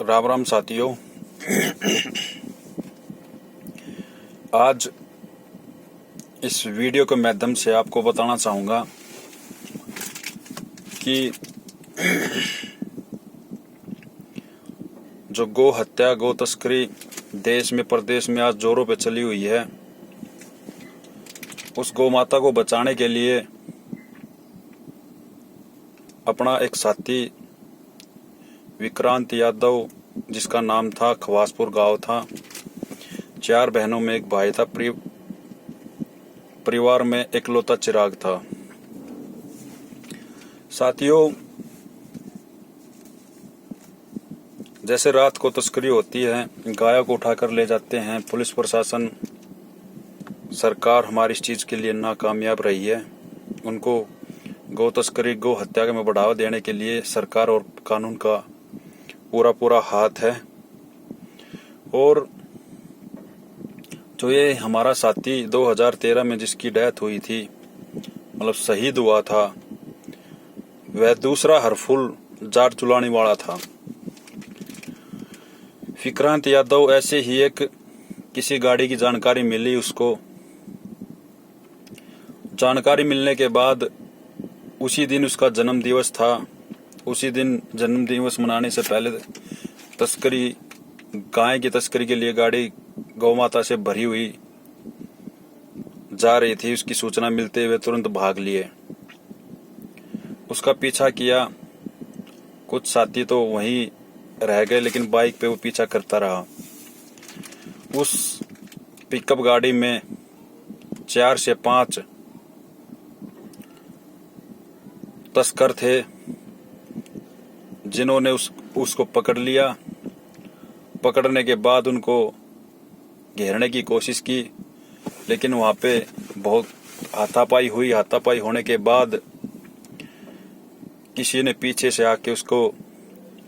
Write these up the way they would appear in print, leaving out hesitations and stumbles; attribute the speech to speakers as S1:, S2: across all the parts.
S1: राम राम साथियों। आज इस वीडियो के माध्यम से आपको बताना चाहूँगा कि जो गौ हत्या गौ तस्करी देश में प्रदेश में आज जोरों पे चली हुई है, उस गौ माता को बचाने के लिए अपना एक साथी विक्रांत यादव, जिसका नाम था खवासपुर गांव था, 4 बहनों में एक भाई था, परिवार में इकलौता चिराग था। साथियों, जैसे रात को तस्करी होती है, गायों को उठाकर ले जाते हैं, पुलिस प्रशासन सरकार हमारी इस चीज़ के लिए नाकामयाब रही है। उनको गौ तस्करी गौ हत्या में बढ़ावा देने के लिए सरकार और कानून का पूरा हाथ है। और जो ये हमारा साथी 2013 में जिसकी डेथ हुई थी, मतलब शहीद हुआ था, वह दूसरा हरफुल जाट चुलानी वाला था। विक्रांत यादव ऐसे ही एक किसी गाड़ी की जानकारी मिली उसको। जानकारी मिलने के बाद उसी दिन उसका जन्म दिवस था। उसी दिन जन्म दिवस मनाने से पहले तस्करी गाय की तस्करी के लिए गाड़ी गौ माता से भरी हुई जा रही थी। उसकी सूचना मिलते हुए तुरंत भाग लिए। उसका पीछा किया। कुछ साथी तो वहीं रह गए, लेकिन बाइक पे वो पीछा करता रहा। उस पिकअप गाड़ी में 4 से 5 तस्कर थे, जिन्होंने उसको पकड़ लिया। पकड़ने के बाद उनको घेरने की कोशिश की, लेकिन वहाँ पे बहुत हाथापाई हुई। हाथापाई होने के बाद किसी ने पीछे से आके उसको,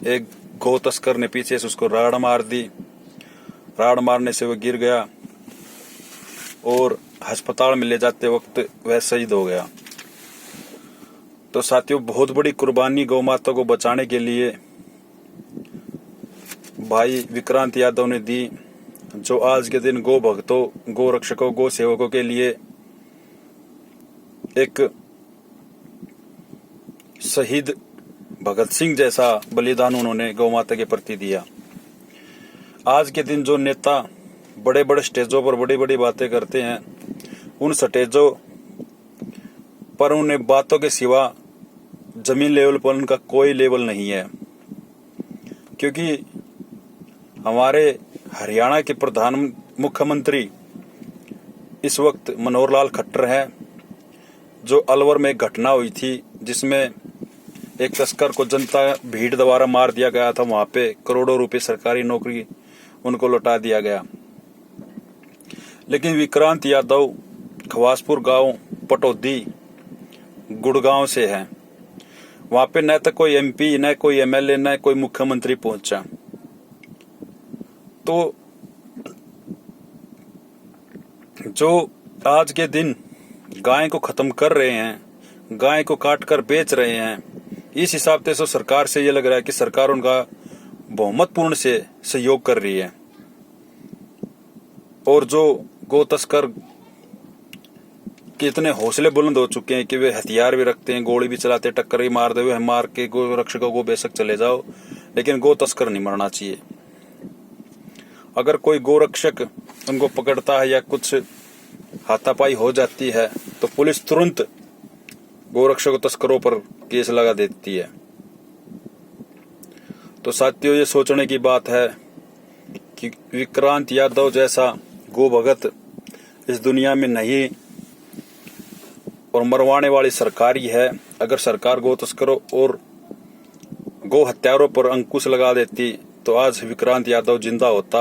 S1: एक गौ तस्कर ने पीछे से उसको राड़ मार दी। राड़ मारने से वो गिर गया और अस्पताल में ले जाते वक्त वह शहीद हो गया। तो साथियों, बहुत बड़ी कुर्बानी गौ माता को बचाने के लिए भाई विक्रांत यादव ने दी, जो आज के दिन गौ भक्तों, गौ रक्षकों, गौ सेवकों के लिए एक शहीद भगत सिंह जैसा बलिदान उन्होंने गौ माता के प्रति दिया। आज के दिन जो नेता बड़े बड़े स्टेजों पर बड़ी बड़ी बातें करते हैं, उन स्टेजों पर उन्हें बातों के सिवा जमीन लेवल पर उनका कोई लेवल नहीं है। क्योंकि हमारे हरियाणा के प्रधान मुख्यमंत्री इस वक्त मनोहर लाल खट्टर हैं। जो अलवर में एक घटना हुई थी, जिसमें एक तस्कर को जनता भीड़ द्वारा मार दिया गया था, वहां पे करोड़ों रुपए सरकारी नौकरी उनको लौटा दिया गया। लेकिन विक्रांत यादव खवासपुर गांव पटौदी गुड़गांव से है। वहां पे न तो कोई एमपी, न कोई एमएलए, न कोई मुख्यमंत्री पहुंचा। तो जो आज के दिन गाय को खत्म कर रहे हैं, गाय को काट कर बेच रहे हैं, इस हिसाब से सरकार से ये लग रहा है कि सरकार उनका बहुमतपूर्ण से सहयोग कर रही है। और जो गौ तस्कर के इतने हौसले बुलंद हो चुके हैं कि वे हथियार भी रखते हैं, गोली भी चलाते, टक्कर भी मार दे, मार के गौ रक्षकों को बेशक चले जाओ, लेकिन गौ तस्कर नहीं मरना चाहिए। अगर कोई गौ रक्षक उनको पकड़ता है या कुछ हाथापाई हो जाती है, तो पुलिस तुरंत गौ रक्षक तस्करों पर केस लगा देती है। तो साथियों, ये सोचने की बात है कि विक्रांत यादव जैसा गौ भगत इस दुनिया में नहीं, और मरवाने वाली सरकार ही है। अगर सरकार गौ तस्करों और गौ हत्यारों पर अंकुश लगा देती, तो आज विक्रांत यादव जिंदा होता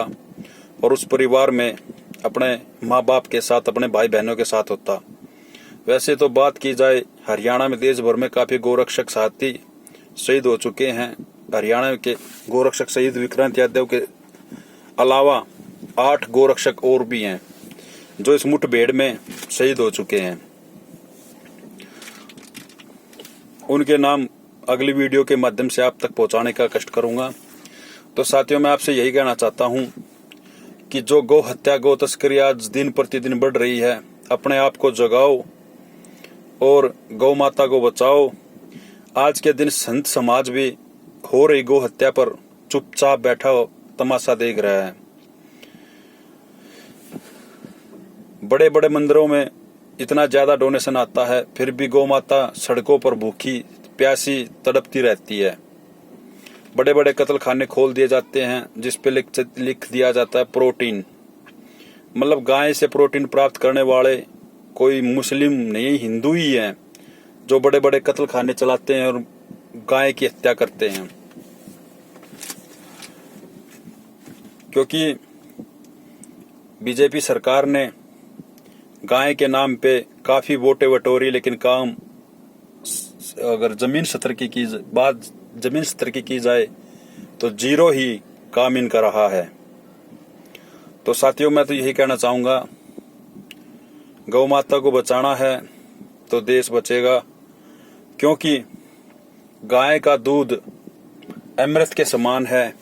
S1: और उस परिवार में अपने माँ बाप के साथ, अपने भाई बहनों के साथ होता। वैसे तो बात की जाए, हरियाणा में देश भर में काफी गोरक्षक साथी शहीद हो चुके हैं। हरियाणा के गोरक्षक शहीद विक्रांत यादव के अलावा 8 गोरक्षक और भी हैं, जो इस मुठभेड़ में शहीद हो चुके हैं। उनके नाम अगली वीडियो के माध्यम से आप तक पहुंचाने का कष्ट करूंगा। तो साथियों, मैं आपसे यही कहना चाहता हूं कि जो गौ हत्या, गौ तस्करी आज दिन प्रतिदिन बढ़ रही है, अपने आप को जगाओ और गौ माता को बचाओ। आज के दिन संत समाज भी हो रही गौ हत्या पर चुपचाप बैठा तमाशा देख रहा है। बड़े बड़े मंदिरों में इतना ज्यादा डोनेशन आता है, फिर भी गौ माता सड़कों पर भूखी प्यासी तड़पती रहती है। बड़े बड़े कत्ल खाने खोल दिए जाते हैं जिस पे लिख दिया जाता है प्रोटीन, मतलब गाय से प्रोटीन प्राप्त करने वाले कोई मुस्लिम नहीं, हिंदू ही हैं जो बड़े बड़े कत्ल खाने चलाते हैं और गाय की हत्या करते हैं। क्योंकि बीजेपी सरकार ने गाय के नाम पे काफी वोटें बटोरी, लेकिन काम अगर जमीन स्तर की की जाए तो जीरो ही काम इनका रहा है। तो साथियों, मैं तो यही कहना चाहूंगा, गौ माता को बचाना है तो देश बचेगा, क्योंकि गाय का दूध अमृत के समान है।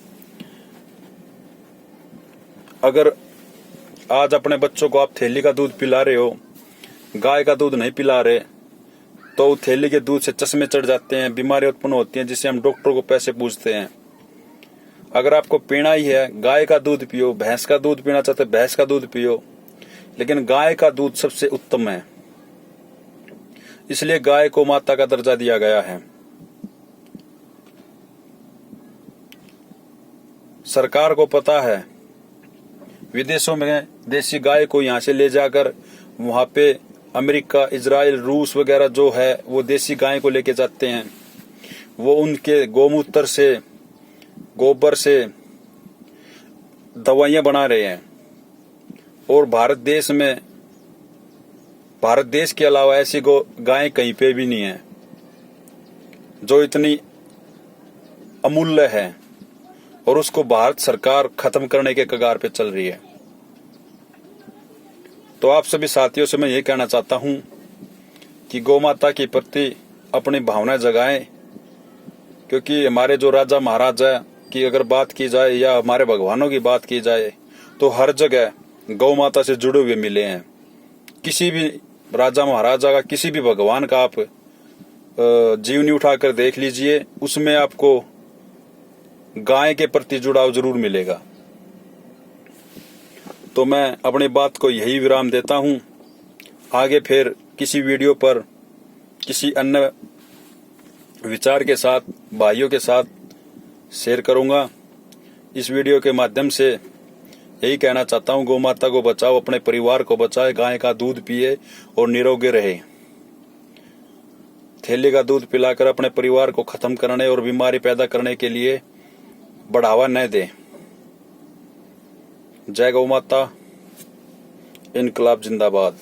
S1: अगर आज अपने बच्चों को आप थैली का दूध पिला रहे हो, गाय का दूध नहीं पिला रहे, तो थैली के दूध से चश्मे चढ़ जाते हैं, बीमारियां उत्पन्न होती हैं, जिससे हम डॉक्टर को पैसे पूछते हैं। अगर आपको पीना ही है, गाय का दूध पियो। भैंस का दूध पीना चाहते भैंस का दूध पियो, लेकिन गाय का दूध सबसे उत्तम है, इसलिए गाय को माता का दर्जा दिया गया है। सरकार को पता है विदेशों में देसी गाय को यहां से ले जाकर वहां पे अमेरिका, इजराइल, रूस वगैरह जो है वो देसी गाय को लेके जाते हैं। वो उनके गोमूत्र से, गोबर से दवाइयां बना रहे हैं। और भारत देश के अलावा ऐसी गाय कहीं पे भी नहीं है जो इतनी अमूल्य है, और उसको भारत सरकार खत्म करने के कगार पे चल रही है। तो आप सभी साथियों से मैं ये कहना चाहता हूं कि गौ माता के प्रति अपनी भावना जगाएं, क्योंकि हमारे जो राजा महाराजा की अगर बात की जाए या हमारे भगवानों की बात की जाए तो हर जगह गौ माता से जुड़े हुए मिले हैं। किसी भी राजा महाराजा का, किसी भी भगवान का आप जीवनी उठाकर देख लीजिए, उसमें आपको गाय के प्रति जुड़ाव जरूर मिलेगा। तो मैं अपनी बात को यही विराम देता हूं। आगे फिर किसी वीडियो पर किसी अन्य विचार के साथ भाइयों के साथ शेयर करूंगा। इस वीडियो के माध्यम से यही कहना चाहता हूं, गौ माता को बचाओ, अपने परिवार को बचाए, गाय का दूध पिए और निरोगी रहे। थैली का दूध पिलाकर अपने परिवार को खत्म करने और बीमारी पैदा करने के लिए बढ़ावा न दे। जय गौ माता, इनकलाब जिंदाबाद।